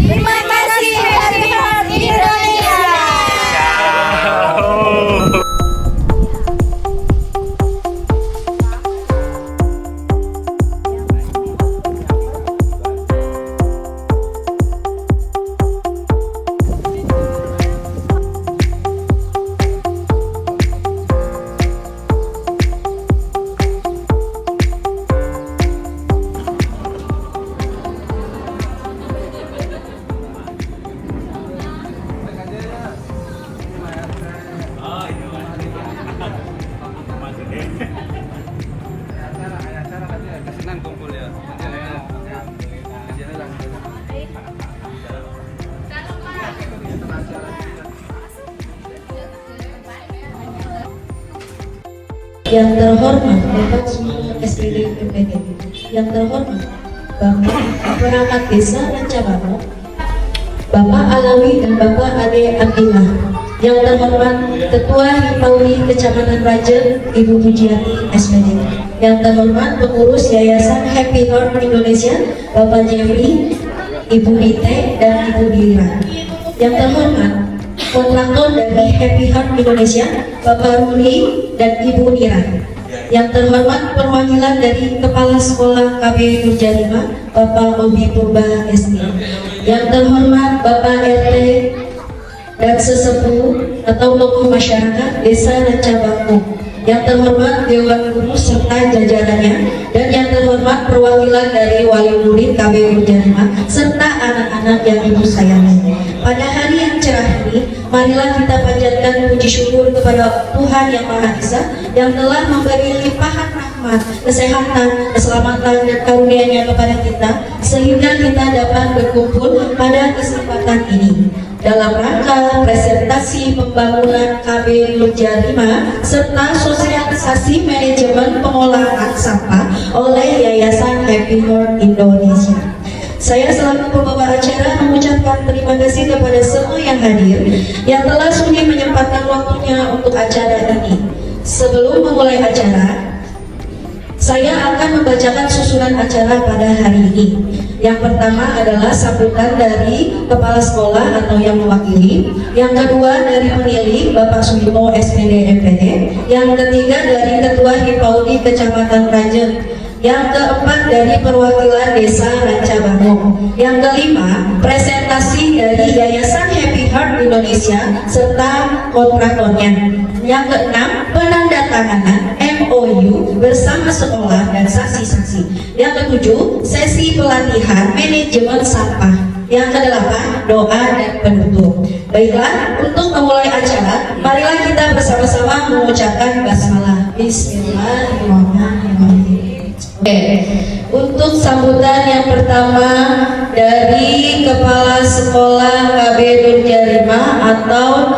Terima kasih Happy Heart Indonesia. Yang terhormat Bapak Sumber SPD PPD, yang terhormat Bapak perangkat desa Rancabamo, Bapak Alawi dan Bapak Ade Abdillah, yang terhormat Ketua Hipauri Kecamatan Raja Ibu Pujiati SPD, yang terhormat pengurus Yayasan Happy Heart Indonesia Bapak Jeffrey, Ibu Dite dan Ibu Dira, yang terhormat kontraktor dari Happy Heart Indonesia Bapak Ruli dan Ibu Nira, yang terhormat perwakilan dari Kepala Sekolah KB Nurjarima Bapak Obi Purba SD, yang terhormat Bapak RT dan sesepuh atau tokoh masyarakat Desa Rancabamo, yang terhormat Dewan Guru serta jajarannya, dan yang terhormat perwakilan dari wali murid KB Nurjarima serta anak-anak yang ibu sayangi. Pada hari yang cerah ini, marilah kita panjatkan puji syukur kepada Tuhan Yang Maha Esa yang telah memberi limpahan rahmat, kesehatan, keselamatan, dan karunia-Nya kepada kita, sehingga kita dapat berkumpul pada kesempatan ini dalam rangka presentasi pembangunan KB Nurjarima serta sosialisasi manajemen pengolahan sampah oleh Yayasan Happy Heart Indonesia. Saya selaku pembawa acara mengucapkan terima kasih kepada semua yang hadir yang telah sudi menyempatkan waktunya untuk acara ini. Sebelum memulai acara, saya akan membacakan susunan acara pada hari ini. Yang pertama adalah sambutan dari Kepala Sekolah atau yang mewakili. Yang kedua dari pemilih Bapak Suwito SPD MPD. Yang ketiga dari Ketua Hipauri Kecamatan Raja. Yang keempat dari perwakilan Desa Rancabamo. Yang kelima presentasi dari Yayasan Happy Heart Indonesia serta kontraktornya. Yang keenam penandatanganan MOU bersama sekolah dan saksi-saksi. Yang ketujuh sesi pelatihan manajemen sampah. Yang kedelapan doa dan penutup. Baiklah, untuk memulai acara, marilah kita bersama-sama mengucapkan basmalah. Bismillahirrahmanirrahim. Untuk sambutan yang pertama dari Kepala Sekolah KB Nurjarima atau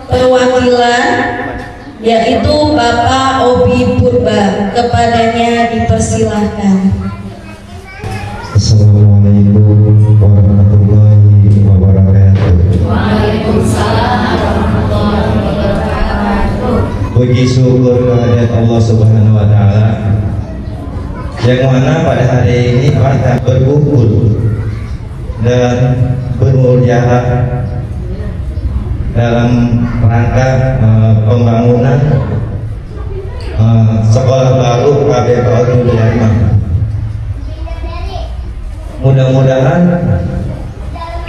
perwakilan, yaitu Bapak Obi Purba, kepadanya dipersilahkan. Assalamualaikum warahmatullahi wabarakatuh. Waalaikumsalam warahmatullahi wabarakatuh. Puji syukur kehadirat Allah Subhanahu wa Ta'ala, yang mana pada hari ini kita berkumpul dan bermulia dalam rangka pembangunan sekolah baru KB Nurjarima. Mudah-mudahan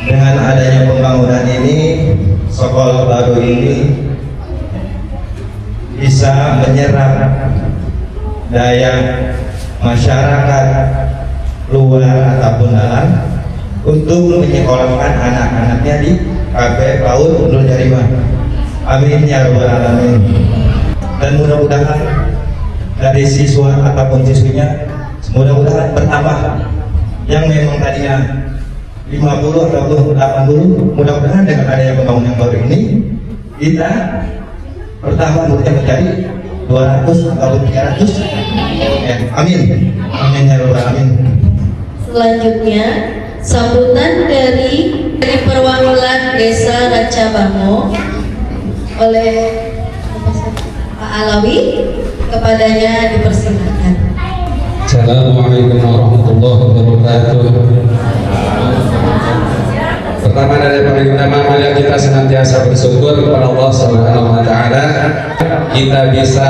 dengan adanya pembangunan ini, sekolah baru ini bisa menyerap daya masyarakat luar ataupun dalam untuk menyekolahkan anak-anaknya di KB PAUD Nurjarima. Amin ya rabbal alamin. Dan mudah-mudahan dari siswa ataupun siswinya mudah-mudahan bertambah, yang memang tadinya 50 ataupun 80, mudah-mudahan dengan adanya pembangunan baru ini kita bertambah muridnya menjadi 200 ataupun 300. Ya, amin. Amin ya rabbal alamin. Selanjutnya sambutan dari perwakilan Desa Rancabamo oleh Pak Alawi, kepadanya dipersilakan. Assalamualaikum warahmatullahi wabarakatuh. Pertama dari paling utama, mari kita senantiasa bersyukur kepada Allah Subhanahu wa taala. Kita bisa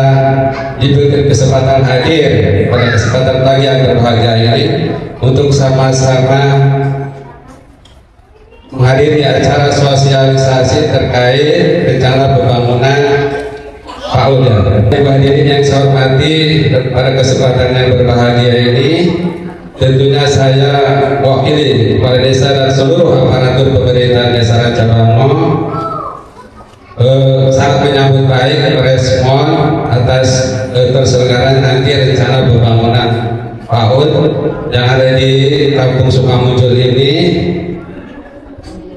diberikan kesempatan hadir pada kesempatan pagi yang berbahagia ini untuk sama-sama menghadiri acara sosialisasi terkait rencana pembangunan PAUD. Ibu hadirin yang saya hormati, pada kesempatan yang berbahagia ini tentunya saya wakili kepala desa dan seluruh aparatur pemerintahan desa Rancabango sangat menyambut baik respon atas terselenggaraan nanti rencana pembangunan PAUD yang ada di Kampung Sukamuncul ini,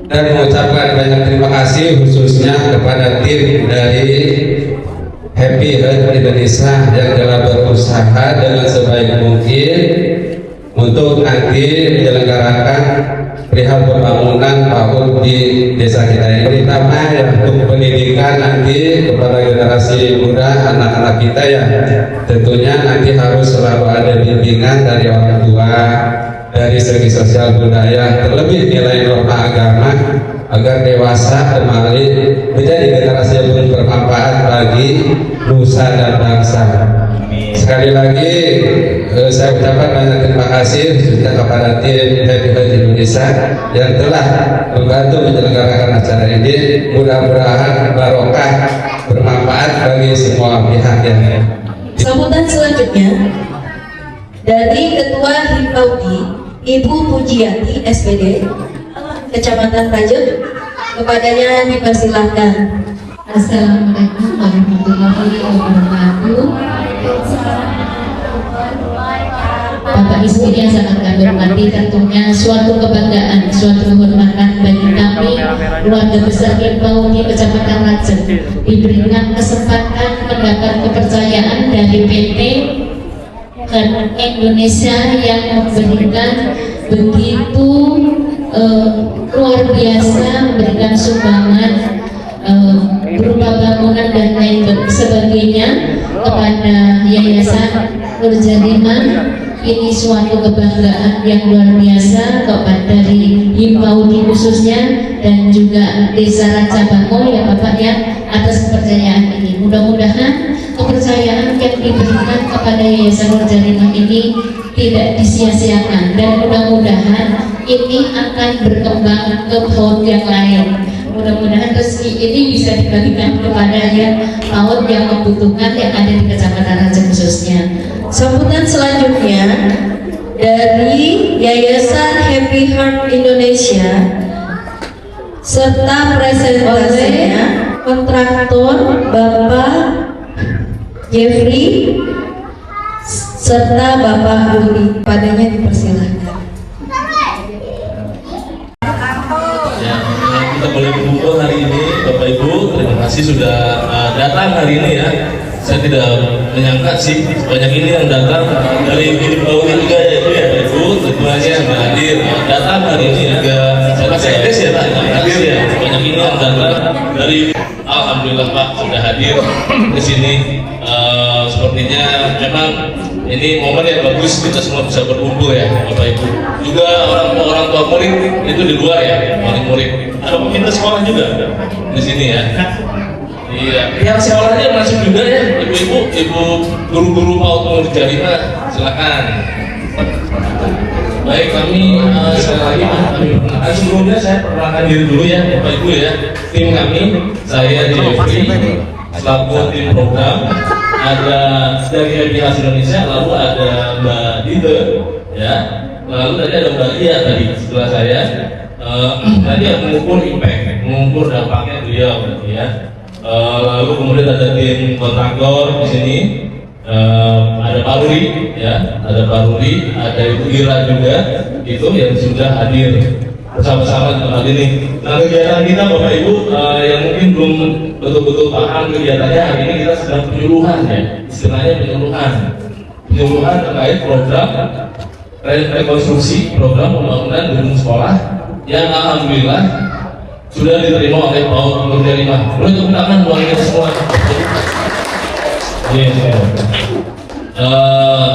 dan mengucapkan banyak terima kasih khususnya kepada tim dari Happy Heart Indonesia yang telah berusaha dengan sebaik mungkin untuk nanti menyelenggarakan perihal pembangunan PAUD di desa kita ini, terutama ya untuk pendidikan nanti kepada generasi muda, anak-anak kita ya tentunya nanti harus selalu ada bimbingan dari orang tua, dari segi sosial budaya, terlebih nilai norma agama agar dewasa kembali menjadi generasi yang bermanfaat bagi nusa dan bangsa. Sekali lagi saya ucapkan banyak terima kasih khususnya kepada tim Happy Heart Indonesia yang telah membantu menyelenggarakan acara ini. Mudah-mudahan barokah bermanfaat bagi semua pihak yang. Sambutan selanjutnya dari Ketua Himpaudi Ibu Pujiati SPD Kecamatan Tajuk, kepadanya dipersilahkan. Assalamualaikum warahmatullahi wabarakatuh. Bapak Ibu yang sangat kami hormati, tentunya suatu kebanggaan, suatu kehormatan bagi kami keluarga besar Himpaudi Kecamatan Rajek diberikan kesempatan mendapat kepercayaan dari PT Indonesia yang memberikan begitu luar biasa, memberikan sumbangan berupa bangunan dan lain sebagainya kepada Yayasan Nur Jarimah. Ini suatu kebanggaan yang luar biasa kepada dari Himpaudi khususnya dan juga Desa Rancabango ya Bapak ya, atas kepercayaan ini. Mudah-mudahan kepercayaan yang diberikan kepada Yayasan Nur Jarimah ini tidak disia-siakan, dan mudah-mudahan ini akan berkembang ke PAUD yang lain. Mudah-mudahan rezeki ini bisa dibagikan kepada yang PAUD yang membutuhkan yang ada di Kecamatan Rajek khususnya. Sambutan selanjutnya dari Yayasan Happy Heart Indonesia serta presentasinya kontraktor Bapak Jeffrey serta Bapak Uli, padanya dipersilahkan. Ya, kita boleh berkumpul hari ini, Bapak Ibu. Terima kasih sudah datang hari ini ya. Saya tidak menyangka sih banyak ini yang datang dari Himpaudi juga ya Ibu ya, Ibu tentunya yang hadir datang hari ini juga. Saya ya Pak, hadir ya. Banyak ini yang datang dari, alhamdulillah Pak sudah hadir di sini. Sepertinya memang ini momen yang bagus, kita semua bisa berkumpul ya Bapak Ibu. Juga orang tua murid itu di luar ya, murid. Ada kita sekolah juga di sini ya. Iya, yang sekolahnya masuk juga ya, ibu-ibu, guru-guru PAUD Nur Jarimah, silakan. Baik, kami sekali lagi sebelumnya saya perkenalkan diri dulu ya Bapak Ibu ya. Tim kami, saya Jeffrey selaku tim program, ada dari Happy Heart Indonesia, lalu ada Mbak Dite ya, lalu tadi ada Mbak Lia tadi setelah saya. Tadi mengukur impact, mengukur dampaknya beliau berarti ya. Lalu kemudian ada tim kontraktor di sini, ada Pak Ruri ya, ada Ibu Ira juga, itu yang sudah hadir bersama-sama di tempat ini. Nah, kegiatan kita Bapak Ibu yang mungkin belum betul-betul paham kegiatannya, hari ini kita sedang penyuluhan ya, istilahnya penyuluhan terkait program rekonstruksi program pembangunan gedung sekolah yang alhamdulillah sudah diterima oleh PAUD Nur Jarimah. Boleh tepuk tangan buat kita semua.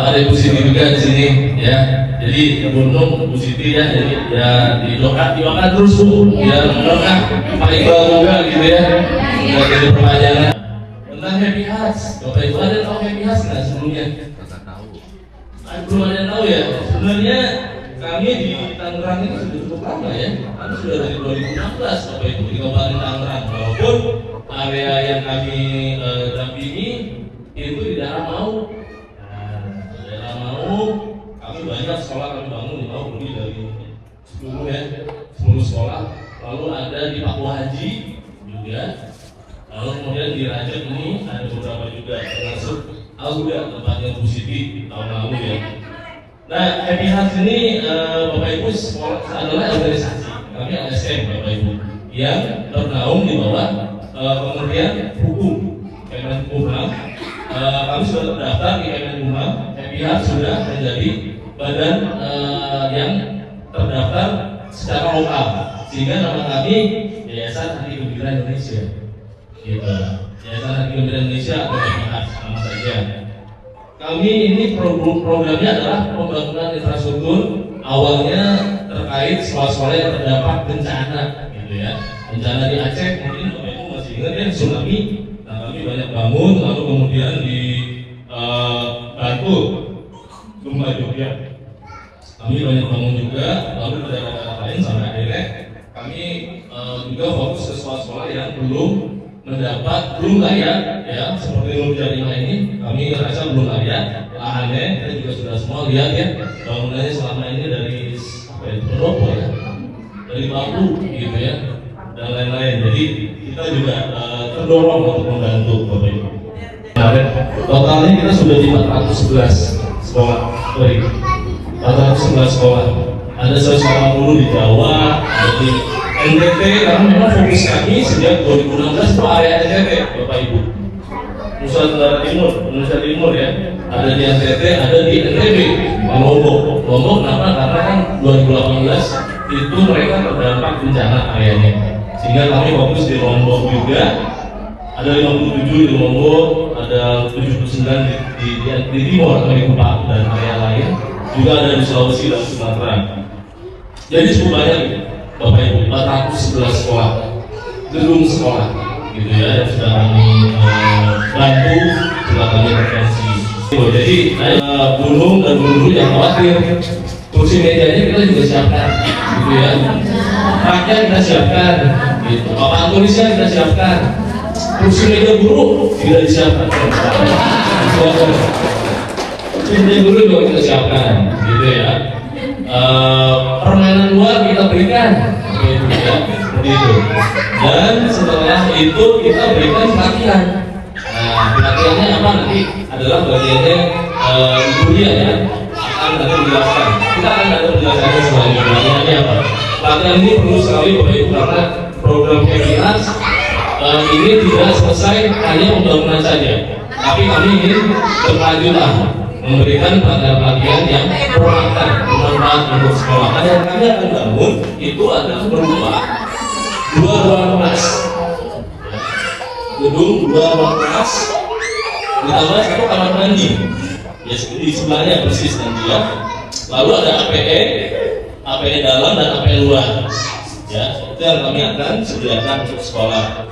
Ada Ibu Siti juga di sini ya, Jadi Gunung Bu Siti ya, jadi ya didoakan terus Bu, biar berkah Pak Iqbal juga gitu ya. Nggak jadi perpanjangan. Tentang Happy Hearts, Bapak Ibu ada tahu Happy Hearts nggak sebelumnya? Belum ada yang tahu ya. Sebenarnya kami di Tangerang ini sudah cukup lama ya. Kami sudah dari 2016 Bapak Ibu di Kabupaten Tangerang. Walaupun area yang kami dampingi itu di daerah Mau. Di daerah Mau kami banyak sekolah kami bangun di Mau lebih dari 10 sekolah. Lalu ada di Papua Haji juga. Lalu kemudian di Rajab ini ada beberapa juga termasuk Al-Huda tempatnya Bu Siti tahun lalu ya. Nah, Happy Hearts ini Bapak Ibu adalah organisasi kami LSM Bapak Ibu yang ternaung di bawah Kementerian Hukum Kemenkumham. Kami sudah terdaftar di Kemenkumham. Happy Hearts sudah menjadi badan yang terdaftar secara lokal, sehingga nama kami Yayasan Hari Gembira Indonesia. Gitu. Yayasan Hari Gembira Indonesia atau Happy Hearts sama saja. Kami ini programnya adalah pembangunan infrastruktur awalnya terkait sekolah-sekolah yang terdampak bencana, gitu ya. Bencana di Aceh mungkin Bapak Ibu masih ingat ya tsunami. Nah, kami banyak bangun, lalu kemudian di Bantul, Lumba Jogja. Kami banyak bangun juga, lalu di daerah lain sampai akhirnya kami juga fokus ke sekolah-sekolah yang belum layak ya, seperti Nur Jarima ini kami rasa belum layak lahannya. Kita juga sudah semua lihat ya bangunannya selama ini dari apa ya, pendopo ya, dari bambu gitu ya dan lain-lain. Jadi kita juga terdorong untuk membantu Bapak Ibu. Kemarin totalnya kita sudah di 411 sekolah, 411 sekolah. Ada 180 di Jawa, ada di NTT, karena memang fokus kami sejak 2016 itu area NTT, Bapak Ibu. Nusa Tenggara Timur, Indonesia Timur ya. Ada di NTT, ada di NTB, di Lombok. Lombok kenapa? Karena kan 2018 itu mereka terdampak bencana areanya. Sehingga kami fokus di Lombok juga. Ada 57 di Lombok, ada 79 di Timur, atau di Kupang dan area lain. Juga ada di Sulawesi dan Sumatera. Jadi cukup banyak Bapak Ibu, 411 sekolah, gedung sekolah, gitu ya, yang sudah kami bantu, sudah kami intervensi. Jadi Gunung dan guru yang khawatir, kursi mejanya kita juga siapkan, gitu ya. Rakyat kita siapkan, gitu. Papan tulisnya kita siapkan, kursi meja guru tidak disiapkan. Kursi meja guru juga kita siapkan, gitu ya. Permainan luar kita berikan, gitu ya, seperti itu. Dan setelah itu kita berikan pelatihan. Nah, pelatihannya apa nanti adalah bagiannya Ibu Dia ya akan nanti menjelaskan. Kita akan ada penjelasannya selanjutnya. Pelatihannya apa? Pelatihan ini perlu sekali Bapak Ibu karena program Happy Hearts ini tidak selesai hanya pembangunan saja, tapi kami ingin berkelanjutan memberikan pelatihan yang bermanfaat untuk sekolah. Nah, yang kami akan bangun itu adalah berupa 2 ruang kelas, gedung 2 ruang kelas ditambah 1 kamar mandi ya, di sebelahnya persis nanti ya. Lalu ada APE dalam dan APE luar ya, itu yang kami akan sediakan untuk sekolah.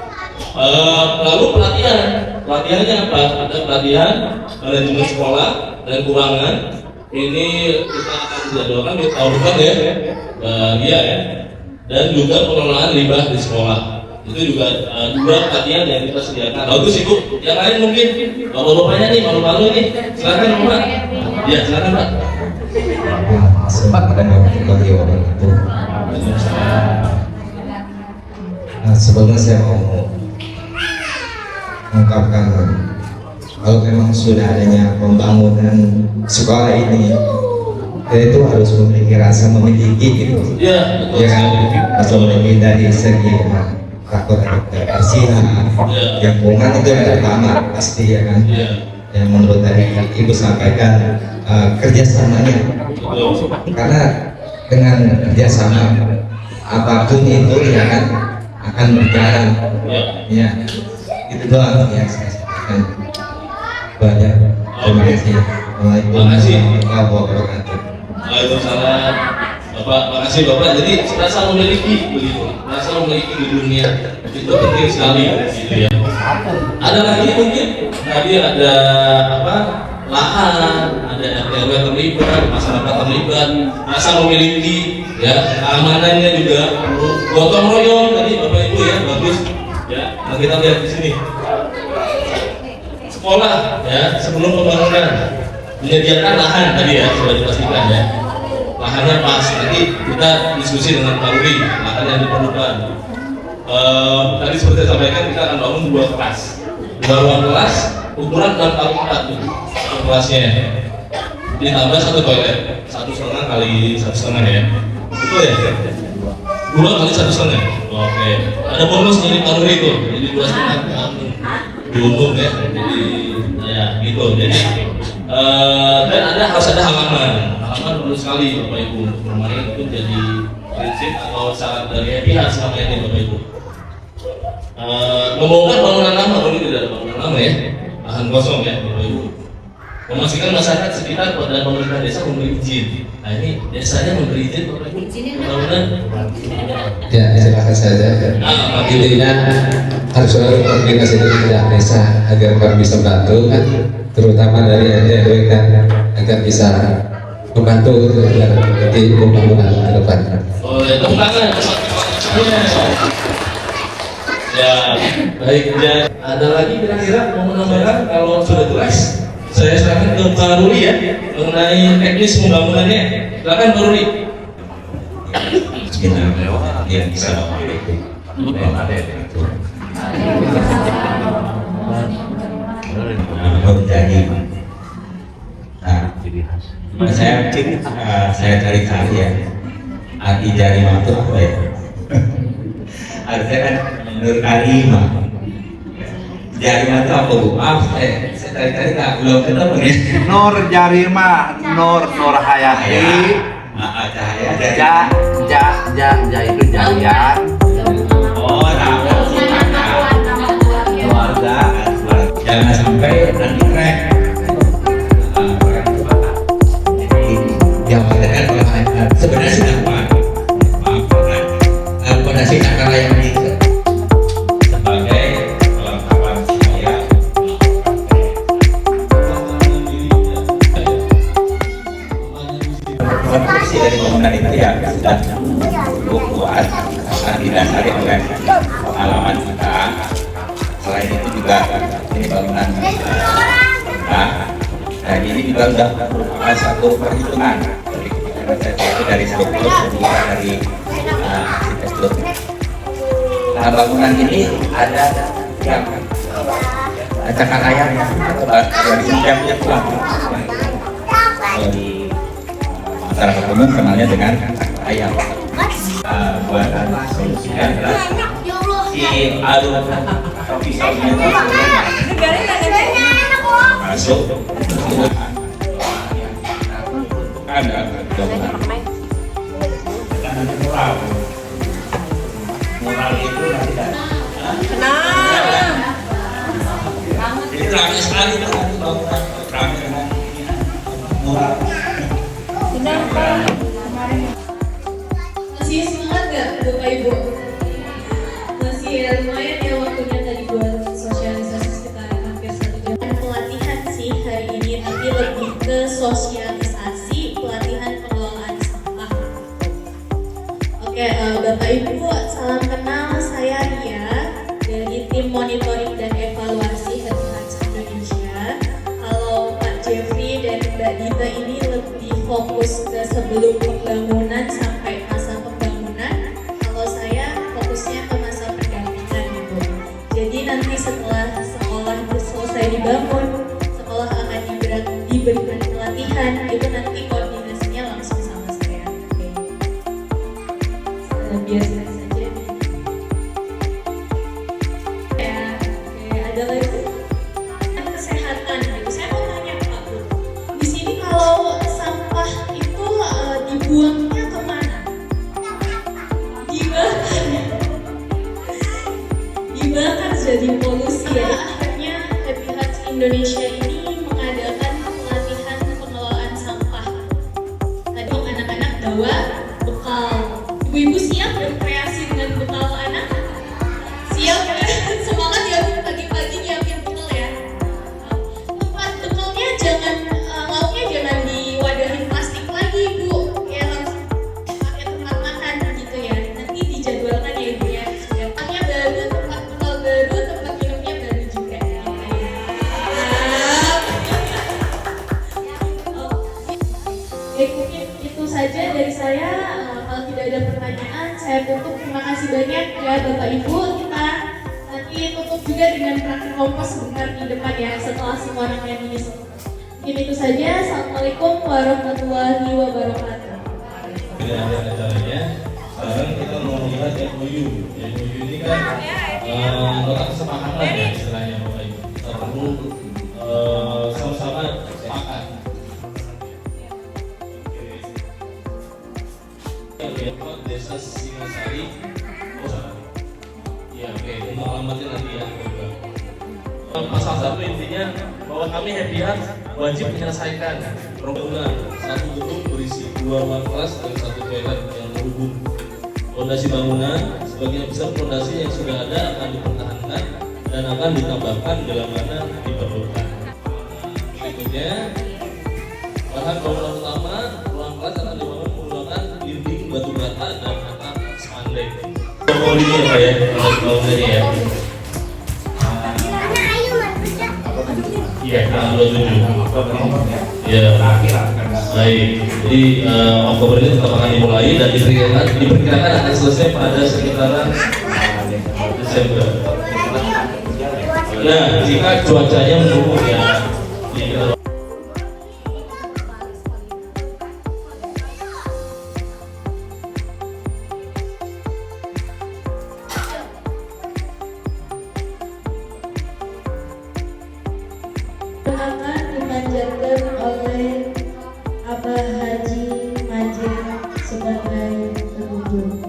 Lalu pelatihannya apa? Ada pelatihan manajemen sekolah dan keuangan. Ini kita akan jadwalkan di tahun depan ya, iya ya. Dan juga pengelolaan limbah di sekolah. Itu juga 2 pelatihan yang kita sediakan. Bagus Ibu. Yang lain mungkin bapak-bapaknya nih malu-malu nih. Silakan Pak. Ya silakan Pak. Nah, sebelumnya saya mau mengungkapkan kalau memang sudah adanya pembangunan sekolah ini, kita itu harus memiliki rasa memiliki gitu. Iya, betul. Ya kan? Atau memiliki dari segi faktor kebersihan, lingkungan itu yang pertama pasti ya kan. Yang menurut tadi Ibu sampaikan kerjasamanya, karena dengan kerjasama apapun itu ya kan akan berjalan. Ya, itu doang yang saya sampaikan. Banyak. Terima kasih. Waalaikumsalam warahmatullahi wabarakatuh. Waalaikumsalam. Bapak, makasih Bapak. Jadi rasa memiliki begitu, rasa memiliki di dunia itu penting sekali gitu ya. Ada lagi mungkin tadi ada apa? Lahan, ada RW terlibat, masyarakat terlibat, rasa memiliki, ya keamanannya juga perlu gotong royong tadi Bapak Ibu ya, bagus ya. Nah, kita lihat di sini sekolah ya sebelum pembangunan menyediakan lahan tadi ya sudah dipastikan ya, lahannya pas. Nanti kita diskusi dengan Pak Rudi lahan yang diperlukan. Tadi seperti saya sampaikan kita akan bangun 2 kelas, 2 ruang kelas ukuran 6x4 tuh kelasnya, ditambah 1 toilet 1,5 kali 1,5 ya, betul ya, 2 kali 1,5. Oke, ada bonus dari Pak Rudi itu, jadi 2,5 di umum ya, jadi ya gitu. Jadi dan harus ada halaman perlu sekali Bapak Ibu. Kemarin itu jadi prinsip atau syarat dari pihak selama ini Bapak Ibu. Membongkar bangunan lama, ini tidak ada bangunan lama ya, lahan kosong ya Bapak Ibu. Memastikan masyarakat sekitar dan pemerintah desa memberi izin. Nah ini desanya memberi izin Bapak Ibu pembangunan. Ya silakan saja. Intinya harus selalu koordinasi dengan pihak desa agar kami bisa membantu kan, terutama dari RW kan, agar bisa membantu di pembangunan ke depan. Oh ya, tepuk tangan. Ya, baik ya. Ada lagi kira-kira mau menambahkan? Kalau sudah jelas, saya serahkan ke Pak Ruli ya mengenai teknis pembangunannya. Silakan Pak Ruli. Yang bisa menjadi saya cari-cari ya arti jarimah itu apa ya? Artinya kan menurut kalimah jarimah itu apa Bu? Maaf saya cari-cari belum ketemu ya. Nur jarimah, nur hayati, Cahaya itu jarian. oh keluarga jangan sampai nanti krek. Yang mengatakan sebenarnya sudah kuat, fondasi nakal yang ini sebagai kelengkapan saya konstruksi dari bangunan itu ya sudah cukup kuat karena didasari oleh pengalaman kita. Selain itu juga ini bangunan dan ini juga sudah merupakan satu perhitungan dari struktur juga dari arsitektur. Nah bangunan ini ada yang cakar ayam dari setiap pulang. Di masyarakat umum kenalnya dengan cakar ayam. Buatan solusinya adalah si alur visualnya masuk ada moral itu tidak jadi ramai sekali bangunan ramai dengan moral. Masih semangat gak Bapak Ibu? Masih ya, lumayan ya waktunya tadi buat sosialisasi sekitar hampir 1 jam. Pelatihan sih hari ini, tapi lebih ke sosialisasi pelatihan pengelolaan sampah. Oke, Bapak Ibu, salam kenal, saya Ria dari tim monitoring dan evaluasi Happy Hearts Indonesia. Kalau Pak Jeffrey dan Mbak Dita ini lebih fokus ke sebelum pembangunan sampai masa pembangunan. Kalau saya fokusnya ke masa pendampingan gitu. Jadi nanti setelah sekolah selesai dibangun, sekolah akan diberikan pelatihan, itu nanti koordinasinya langsung sama saya. Biasa saja. Ada lagi kesehatan gitu. Saya mau tanya Pak Bu, di sini kalau sampah itu dibuangnya kemana? Dibakar jadi polusi ya. Akhirnya Happy Hearts Indonesia ini mengadakan pelatihan pengelolaan sampah. Tadi Ibu-ibu siap berkreasi dengan bekal anak? Siap ya? Semangat ya Bu, pagi-pagi nyiapin bekal ya. Tempat bekalnya jangan, lauknya jangan diwadahin plastik lagi Bu. Ya langsung pakai tempat makan gitu ya. Nanti dijadwalkan ya Ibu ya. Tempatnya baru, tempat bekal baru, tempat minumnya baru juga. Mungkin itu saja dari saya. Kalau tidak ada pertanyaan, saya tutup. Terima kasih banyak ya Bapak Ibu. Kita nanti tutup juga dengan praktik kompos sebentar di depan ya, setelah semua rangkaian ini selesai. Mungkin itu saja. Assalamualaikum warahmatullahi wabarakatuh. Tidak ada acaranya. Sekarang kita mau melihat MOU. MOU ini kan nota kesepakatan ya istilahnya Bapak Ibu. Kita perlu sama-sama sepakat. Desa Singasari. Oh salah. Ya oke, untuk alamatnya nanti ya. Pasal 1 intinya bahwa kami Happy Heart wajib menyelesaikan bangunan satu gedung berisi 2 ruang kelas dan 1 toilet yang berhubung. Fondasi bangunan sebagian besar fondasi yang sudah ada akan dipertahankan dan akan ditambahkan bila mana diperlukan. Berikutnya, bahan bangunan utama ruang kelas akan dibangun menggunakan dinding batu bata dan atap spandek. Ini ya Pak ya, bangunannya ya. Iya, 27. Ya, baik. Jadi Oktober ini tetap akan dimulai dan diperkirakan akan selesai pada sekitaran Desember. Nah, jika cuacanya mendukung ya. Akan dimanjatkan oleh Abah Haji Majid sebagai penutup.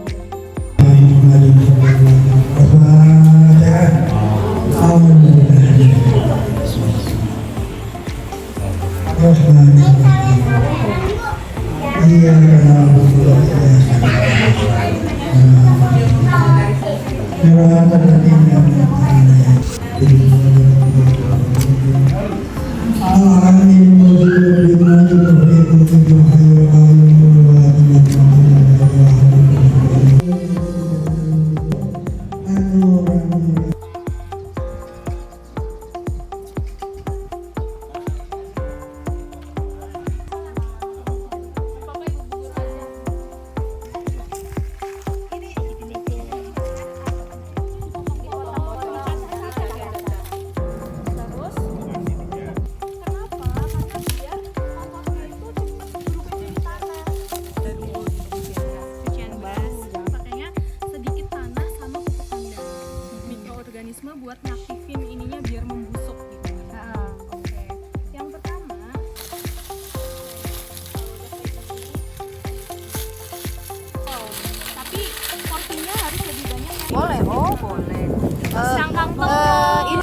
Buat ngaktifin ininya biar membusuk gitu. Oke. Yang pertama, tapi porsinya harus lebih banyak. Boleh, oh boleh. Sangkang telur.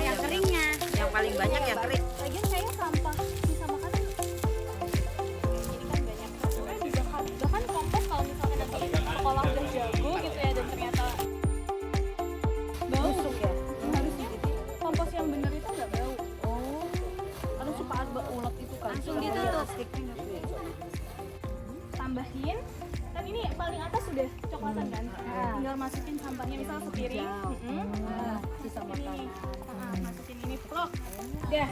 Yang keringnya, yang paling banyak yang kering. Lagian kayaknya sampah sisa makanan ini kan banyak. Bahkan kompos kalau misalnya nanti sekolah udah jago gitu ya dan ternyata bau ya, harus gitu. Kompos yang bener itu nggak bau. Oh, harus supaya ulet itu kan. Langsung ditutup. Tambahin. Kan ini paling atas sudah coklatan kan. Tinggal masukin sampahnya misal sepiring. Sisa makanan. Masukin ini plok. Udah.